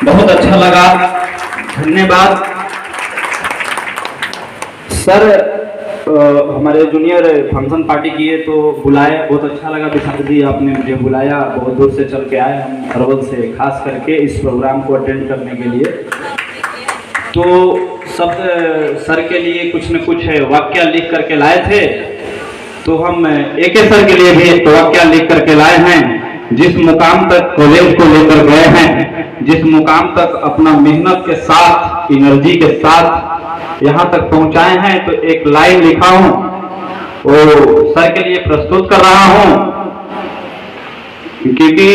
बहुत अच्छा लगा, धन्यवाद सर। हमारे जूनियर फंक्शन पार्टी किए तो बुलाए, बहुत अच्छा लगा विशाल जी आपने मुझे बुलाया, बहुत दूर से चल के आए हम अरवल से खास करके इस प्रोग्राम को अटेंड करने के लिए। तो सब सर के लिए कुछ न कुछ वाक्य लिख करके लाए थे, तो हम AK सर के लिए भी एक वाक्य लिख करके लाए हैं। जिस मुकाम तक कॉलेज को लेकर गए हैं, जिस मुकाम तक अपना मेहनत के साथ, एनर्जी के साथ यहाँ तक पहुँचाए हैं, तो एक लाइन लिखा हूँ वो सर के लिए प्रस्तुत कर रहा हूँ, क्योंकि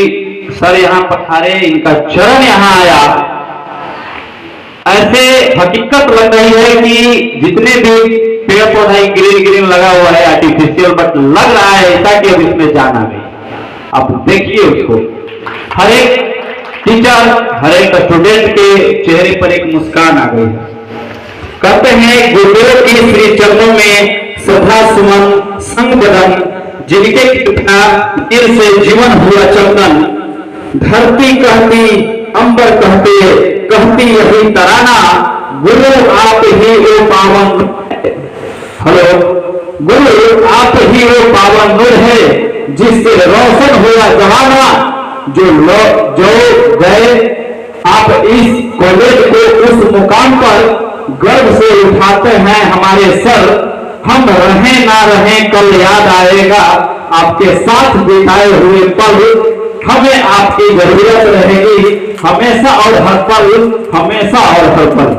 सर यहाँ पधारे, इनका चरण यहाँ आया। ऐसे हकीकत लग रही है कि जितने भी पेड़ पौधा ग्रीन ग्रीन लगा हुआ है आर्टिफिशियल, बट लग रहा है ऐसा कि अब इसमें जान आ गई। आप देखिए उसको, हर एक टीचर, हर एक स्टूडेंट के चेहरे पर एक मुस्कान आ गई। कहते हैं गुरुदेव की श्री चरणों में सदा सुमन संग बदन, जिनके कृपा तीर से जीवन हुआ चंदन। धरती कहती, अंबर कहते, कहती यही तराना, गुरु आप ही वो पावन। हेलो, गुरु आप ही वो पावन नूर है, जिससे रोशन हुआ जमाना। जो गए आप इस कॉलेज को उस मुकाम पर गर्व से उठाते हैं हमारे सर। हम रहें ना रहें, कल याद आएगा आपके साथ बिताए हुए पल। हमें आपकी जरूरत रहेगी हमेशा और हर पल, हमेशा और हर पल।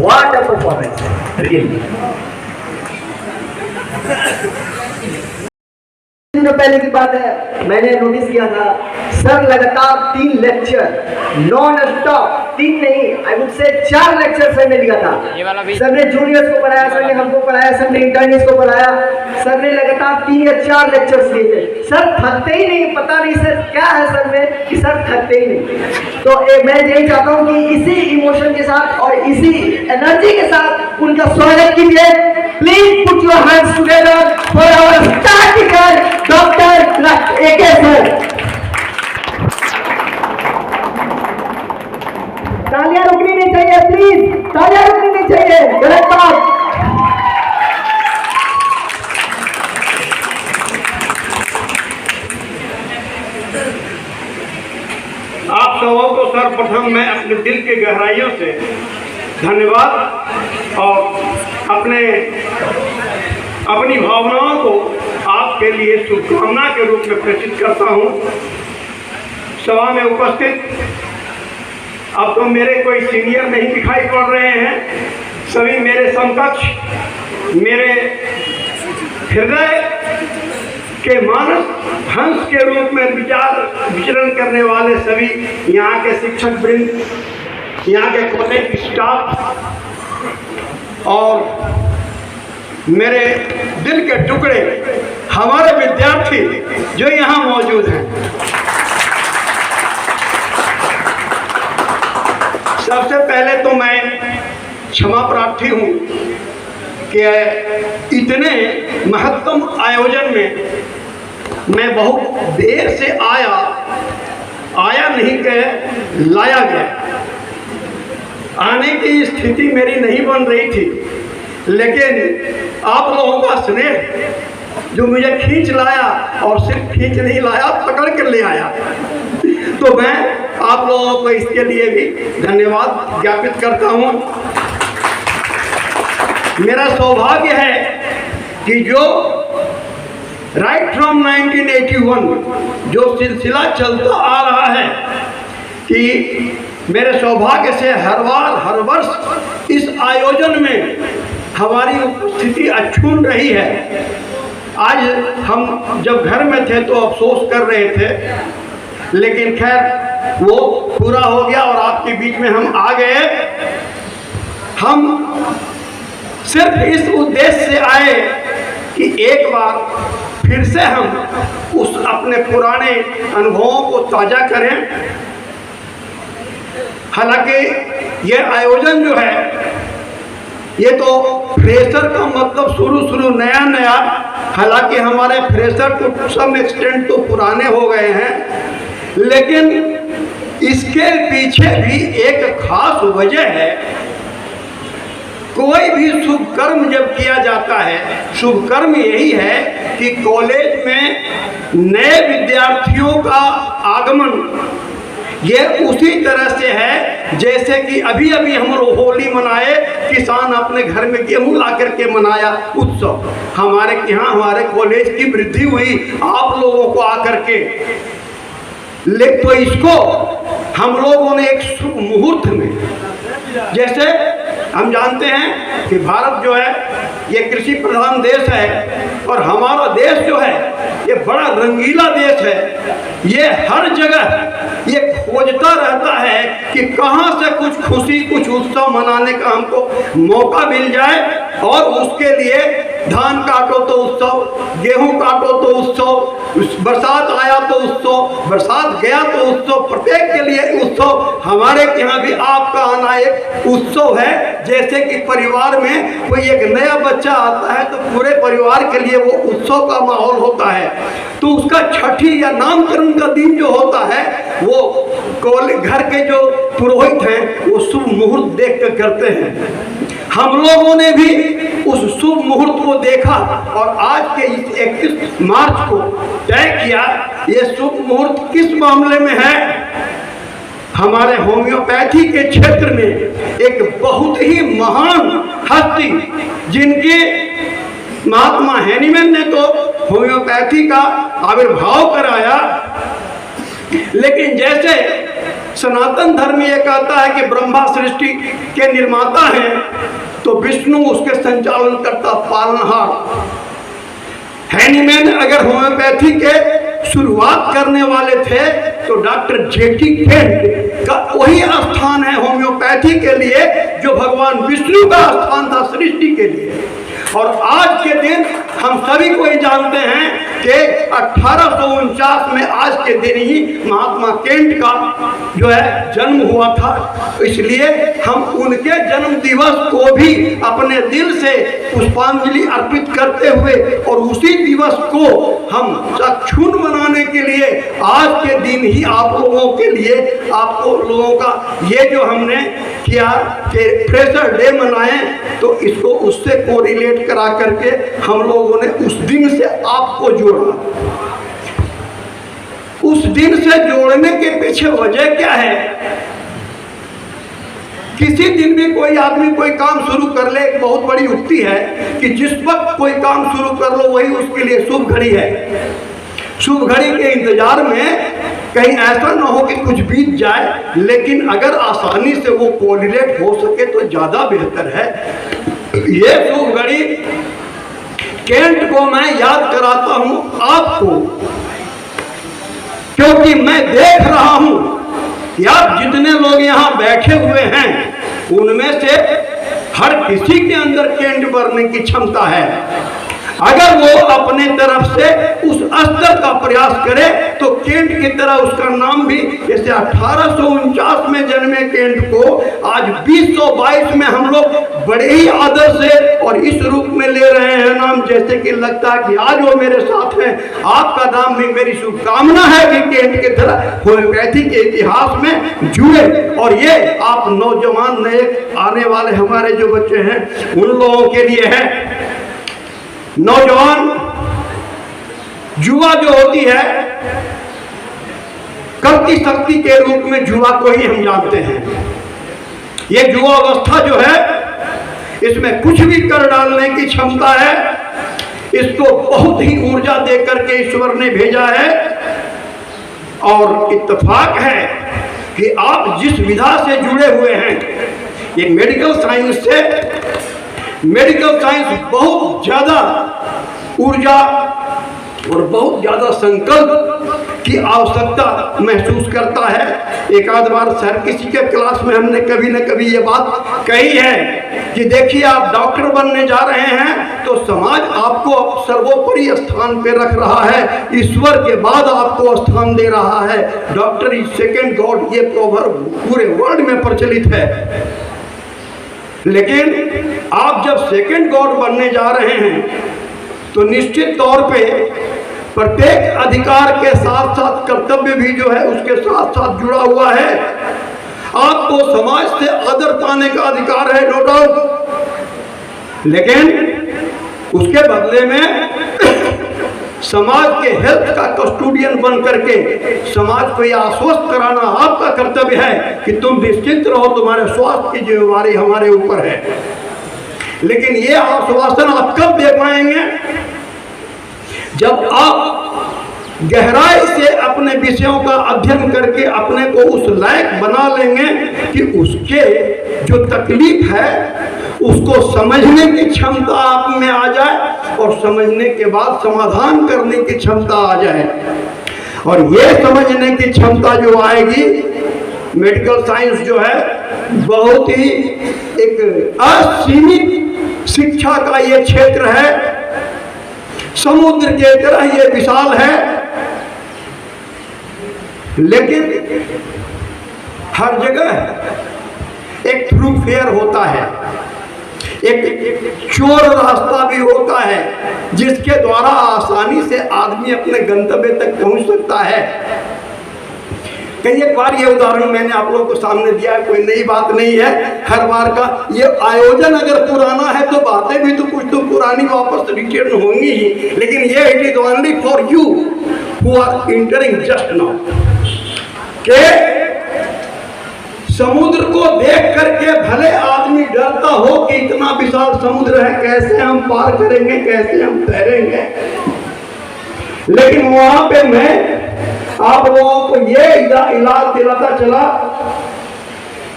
What a performance! Really. दिनों पहले की बात है, मैंने नोटिस किया था सर लगातार 3 लेक्चर नॉन स्टॉप, 3 नहीं, I would say 4 lecture sir ने लिया था। सर ने जूनियर्स को पढ़ाया, सर ने हमको पढ़ाया, सर ने इंटर्निस को पढ़ाया। सर ने लगातार 3 या 4 लेक्चर्स लिए थे। सर थकते ही नहीं, पता नहीं सर क्या है सर में कि सर थकते ही नहीं। तो मैं यही चाहता हूँ कि इसी इमोशन के साथ और इसी एनर्जी के साथ उनका स्वागत कीजिए। Please put your hands together for our star teacher doctor AK sir. तालियां रुकनी नहीं चाहिए, प्लीज तालियां रुकनी नहीं चाहिए, गलत बात। आप सबों को सर्वप्रथम मैं अपने दिल के गहराइयों से धन्यवाद और अपनी भावनाओं को आपके लिए शुभकामना के रूप में प्रेषित करता हूं। सभा में उपस्थित, अब तो मेरे कोई सीनियर नहीं दिखाई पड़ रहे हैं, सभी मेरे समकक्ष, मेरे हृदय के मानस हंस के रूप में विचरण करने वाले सभी यहाँ के शिक्षक वृंद, यहाँ के कॉलेज स्टाफ और मेरे दिल के टुकड़े, हमारे विद्यार्थी जो यहाँ मौजूद हैं, सबसे पहले तो मैं क्षमा प्रार्थी हूँ कि इतने महत्तम आयोजन में मैं बहुत देर से आया नहीं कि लाया गया। आने की स्थिति मेरी नहीं बन रही थी, लेकिन आप लोगों का स्नेह जो मुझे खींच लाया, और सिर्फ खींच नहीं लाया, पकड़ कर ले आया, तो मैं आप लोगों को इसके लिए भी धन्यवाद ज्ञापित करता हूँ। मेरा सौभाग्य है कि जो राइट फ्रॉम 1981 जो सिलसिला चलता आ रहा है कि मेरे सौभाग्य से हर वर्ष इस आयोजन में हमारी उपस्थिति अक्षुण्ण रही है। आज हम जब घर में थे तो अफसोस कर रहे थे, लेकिन खैर वो पूरा हो गया और आपके बीच में हम आ गए। हम सिर्फ इस उद्देश्य से आए कि एक बार फिर से हम उस अपने पुराने अनुभवों को ताज़ा करें। हालांकि ये आयोजन जो है, ये तो फ्रेशर का मतलब शुरू नया, हालांकि हमारे फ्रेशर तो सम एक्सटेंट तो पुराने हो गए हैं, लेकिन इसके पीछे भी एक खास वजह है। कोई भी शुभ कर्म जब किया जाता है, शुभ कर्म यही है कि कॉलेज में नए विद्यार्थियों का आगमन ये उसी तरह से है जैसे कि अभी हम लोग होली मनाए, किसान अपने घर में गेहूं ला करके मनाया उत्सव। हमारे यहाँ हमारे कॉलेज की वृद्धि हुई आप लोगों को आकर के, लेकिन तो इसको हम लोगों ने एक शुभ मुहूर्त में, जैसे हम जानते हैं कि भारत जो है ये कृषि प्रधान देश है, और हमारा देश जो है ये बड़ा रंगीला देश है। ये हर जगह ये खोजता रहता है कि कहाँ से कुछ खुशी, कुछ उत्सव मनाने का हमको मौका मिल जाए, और उसके लिए धान काटो तो उत्सव, गेहूं काटो तो उत्सव, बरसात आया तो उत्सव, बरसात गया तो उत्सव, प्रत्येक के लिए उत्सव। हमारे यहाँ भी आपका आना एक उत्सव है। जैसे कि परिवार में कोई एक नया बच्चा आता है तो पूरे परिवार के लिए वो उत्सव का माहौल होता है। तो उसका छठी या नामकरण का दिन जो होता है, वो घर के जो पुरोहित हैं वो शुभ मुहूर्त देख कर करते हैं। हम लोगों ने भी उस शुभ मुहूर्त को देखा और आज के इस 31 मार्च को तय किया। ये शुभ मुहूर्त किस मामले में है? हमारे होम्योपैथी के क्षेत्र में एक बहुत ही महान हस्ती, जिनके महात्मा हैनीमैन ने तो होम्योपैथी का आविर्भाव कराया, लेकिन जैसे सनातन धर्म ये कहता है कि ब्रह्मा सृष्टि के निर्माता हैं, तो विष्णु उसके संचालन करता, पालनहार। हैनीमैन अगर होम्योपैथी के शुरुआत करने वाले थे तो डॉक्टर जेटी केंट का वही स्थान है होम्योपैथी के लिए जो भगवान विष्णु का स्थान था सृष्टि के लिए। और आज के दिन हम सभी को ही जानते हैं कि 1849 में आज के दिन ही महात्मा केंट का जो है जन्म हुआ था। इसलिए हम उनके जन्म दिवस को भी अपने दिल से पुष्पांजलि अर्पित करते हुए और उसी दिवस को हम अक्षुण्ण मनाने के लिए आज के दिन ही आप लोगों के लिए, आपको लोगों का ये जो हमने किया कि फ्रेशर डे मनाएं, तो इसको उससे कोरिलेट करा करके हम लोगों ने उस दिन से आपको जोड़ा। उस दिन से जोड़ने के पीछे वजह क्या है? किसी दिन भी कोई आदमी कोई काम शुरू कर ले, एक बहुत बड़ी युक्ति है कि जिस वक्त कोई काम शुरू कर लो वही उसके लिए शुभ घड़ी है। शुभ घड़ी के इंतजार में कहीं ऐसा ना हो कि कुछ बीत जाए, लेकिन अगर आसानी से वो कोरिलेट हो सके तो ज़्यादा बेहतर है। ये शुभ घड़ी केंट को मैं याद कराता हूं आपको, क्योंकि मैं देख रहा हूं कि आप जितने लोग यहां बैठे हुए हैं उनमें से हर किसी के अंदर केंट भरने की क्षमता है। अगर वो अपने तरफ से उस स्तर का प्रयास करे तो केंट की तरह उसका नाम भी, जैसे 1849 में जन्मे केंट को आज 2022 में हम लोग बड़े ही आदर से और इस रूप में ले रहे हैं नाम, जैसे कि लगता है कि आज वो मेरे साथ हैं। आपका नाम भी मेरी शुभकामना है कि केंट की तरह होम्योपैथी के इतिहास में जुड़े। और ये आप नौजवान नए आने वाले हमारे जो बच्चे हैं उन लोगों के लिए है। नौजवान युवा जो होती है, करती शक्ति के रूप में युवा को ही हम जानते हैं। ये युवा अवस्था जो है इसमें कुछ भी कर डालने की क्षमता है। इसको बहुत ही ऊर्जा दे करके ईश्वर ने भेजा है। और इत्तेफाक है कि आप जिस विधा से जुड़े हुए हैं, ये मेडिकल साइंस से, मेडिकल साइंस बहुत ज़्यादा ऊर्जा और बहुत ज़्यादा संकल्प की आवश्यकता महसूस करता है। एक आध बार सर किसी के क्लास में हमने कभी न कभी ये बात कही है कि देखिए आप डॉक्टर बनने जा रहे हैं तो समाज आपको सर्वोपरि स्थान पे रख रहा है, ईश्वर के बाद आपको स्थान दे रहा है। डॉक्टर इज सेकेंड गॉड, ये प्रोवर्ब पूरे वर्ल्ड में प्रचलित है। लेकिन आप जब सेकंड गॉड बनने जा रहे हैं तो निश्चित तौर पे प्रत्येक अधिकार के साथ साथ कर्तव्य भी जो है उसके साथ साथ जुड़ा हुआ है। आपको समाज से आदर पाने का अधिकार है, नो डाउट, लेकिन उसके बदले में समाज के हेल्थ का कस्टोडियन बन करके समाज को यह आश्वस्त कराना आपका कर्तव्य है कि तुम निश्चिंत रहो, तुम्हारे स्वास्थ्य की जिम्मेवारी हमारे ऊपर है। लेकिन ये आश्वासन आप कब दे पाएंगे? जब आप गहराई से अपने विषयों का अध्ययन करके अपने को उस लायक बना लेंगे कि उसके जो तकलीफ है उसको समझने की क्षमता आप में आ जाए और समझने के बाद समाधान करने की क्षमता आ जाए। और ये समझने की क्षमता जो आएगी, मेडिकल साइंस जो है बहुत ही एक असीमित शिक्षा का ये क्षेत्र है, समुद्र के तरह ये विशाल है। लेकिन हर जगह एक थ्रू फेयर होता है, एक चोर रास्ता भी होता है जिसके द्वारा आसानी से आदमी अपने गंतव्य तक पहुंच सकता है। कई एक बार ये उदाहरण मैंने आप लोगों को सामने दिया है, कोई नई बात नहीं है। हर बार का ये आयोजन अगर पुराना है तो बातें भी तो कुछ तो पुरानी वापस रिटर्न होंगी ही, लेकिन ये it is only for you who are entering just now के समुद्र को देख करके भले आदमी डरता हो कि इतना विशाल समुद्र है, कैसे हम पार करेंगे, कैसे हम तैरेंगे, लेकिन वहां पे मैं आप लोगों को ये इलाज दिलाता चला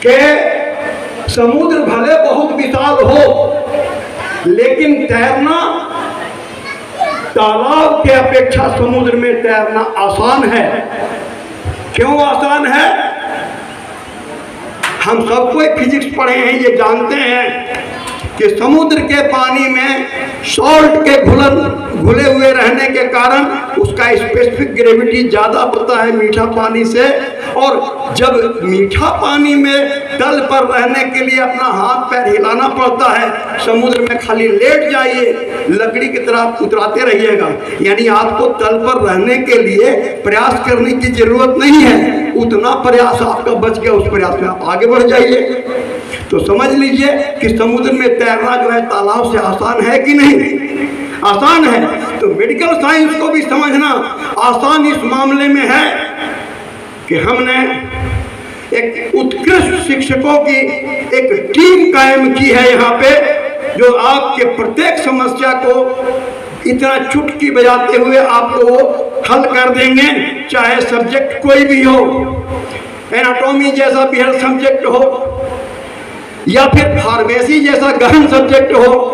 कि समुद्र भले बहुत विशाल हो, लेकिन तैरना तालाब के अपेक्षा समुद्र में तैरना आसान है। क्यों आसान है? हम सब कोई फिजिक्स पढ़े हैं, ये जानते हैं कि समुद्र के पानी में सॉल्ट के घुले हुए रहने के कारण उसका स्पेसिफिक ग्रेविटी ज़्यादा होता है मीठा पानी से। और जब मीठा पानी में तल पर रहने के लिए अपना हाथ पैर हिलाना पड़ता है, समुद्र में खाली लेट जाइए, लकड़ी की तरह उतराते रहिएगा, यानी आपको तल पर रहने के लिए प्रयास करने की जरूरत नहीं है। उतना प्रयास आपका बच गया, उस प्रयास में आप आगे बढ़ जाइए। तो समझ लीजिए कि समुद्र में तैरना जो है तालाब से आसान है कि नहीं? आसान है। तो मेडिकल साइंस को भी समझना आसान इस मामले में है कि हमने एक उत्कृष्ट शिक्षकों की एक टीम कायम की है यहाँ पे, जो आपके प्रत्येक समस्या को इतना चुटकी बजाते हुए आपको हल कर देंगे, चाहे सब्जेक्ट कोई भी हो, एनाटॉमी जैसा बेहद सब्जेक्ट हो या फिर फार्मेसी जैसा गहन सब्जेक्ट हो।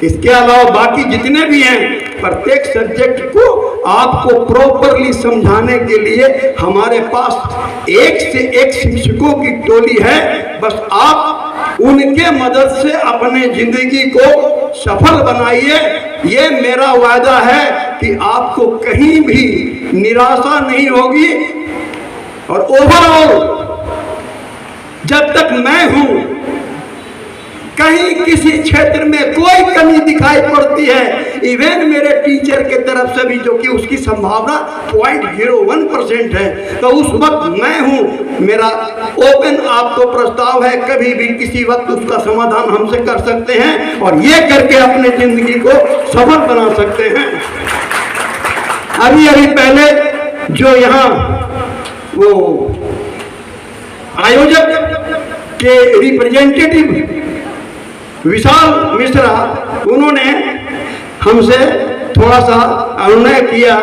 इसके अलावा बाकी जितने भी हैं, प्रत्येक सब्जेक्ट को आपको प्रॉपरली समझाने के लिए हमारे पास एक से एक शिक्षकों की टोली है। बस आप उनके मदद से अपने जिंदगी को सफल बनाइए। ये मेरा वादा है कि आपको कहीं भी निराशा नहीं होगी। और ओवरऑल जब तक मैं हूं, कहीं किसी क्षेत्र में कोई कमी दिखाई पड़ती है, इवन मेरे टीचर के तरफ से भी, जो कि उसकी संभावना 0.01% है, तो उस वक्त मैं हूं। मेरा ओपन आपको प्रस्ताव है, कभी भी किसी वक्त उसका समाधान हमसे कर सकते हैं और ये करके अपने जिंदगी को सफल बना सकते हैं। अभी पहले जो यहाँ वो आयोजक के रिप्रेजेंटेटिव विशाल मिश्रा, उन्होंने हमसे थोड़ा सा अनुनय किया।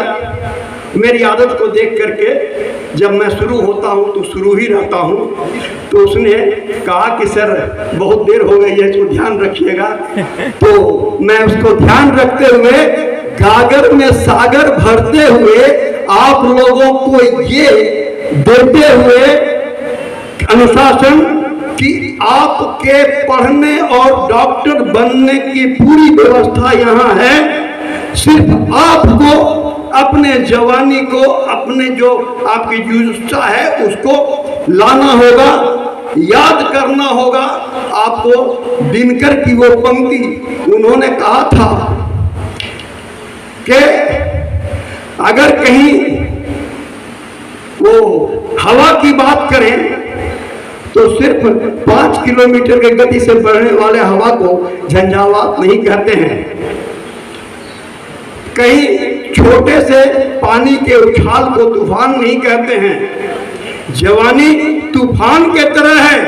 मेरी आदत को देख करके जब मैं शुरू होता हूं तो शुरू ही रहता हूं, तो उसने कहा कि सर बहुत देर हो गई है, इसको ध्यान रखिएगा। तो मैं उसको ध्यान रखते हुए, गागर में सागर भरते हुए आप लोगों को ये देते हुए अनुशासन कि आपके पढ़ने और डॉक्टर बनने की पूरी व्यवस्था यहाँ है। सिर्फ आपको अपने जवानी को, अपने जो आपकी जुस्सा है उसको लाना होगा, याद करना होगा। आपको दिनकर की वो पंक्ति उन्होंने कहा था कि अगर कहीं वो हवा की बात करें तो सिर्फ 5 किलोमीटर की गति से बढ़ने वाले हवा को झंझावात नहीं कहते हैं। कहीं छोटे से पानी के उछाल को तूफान नहीं कहते हैं। जवानी तूफान के तरह है,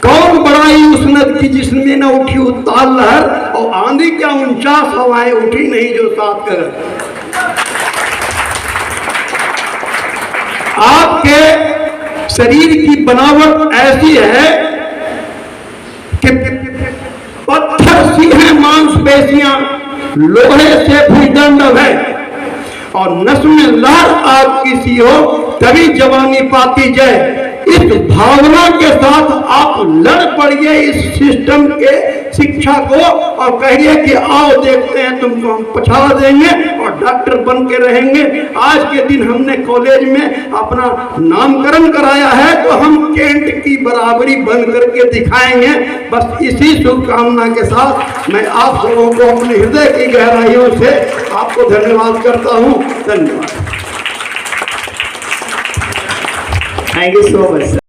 कौन बड़ाई उस नद की जिसमें न उठी उताल लहर, और आंधी क्या 49 हवाएं उठी नहीं जो साथ कर। आपके शरीर की बनावट ऐसी है कि पत्थर सी है मांसपेशियां, लोहे से भुजदंड है, और नस में लहर आपकी सी हो तभी जवानी पाती जाए। इस भावना के साथ आप लड़ पड़िए इस सिस्टम के शिक्षा को और कहिए कि आओ देखते हैं तुमको हम पछाड़ देंगे और डॉक्टर बन के रहेंगे। आज के दिन हमने कॉलेज में अपना नामकरण कराया है, तो हम केंट की बराबरी बन करके दिखाएंगे। बस इसी शुभकामना के साथ मैं आप लोगों को अपने हृदय की गहराइयों से आपको धन्यवाद करता हूँ। धन्यवाद। Thank you so much.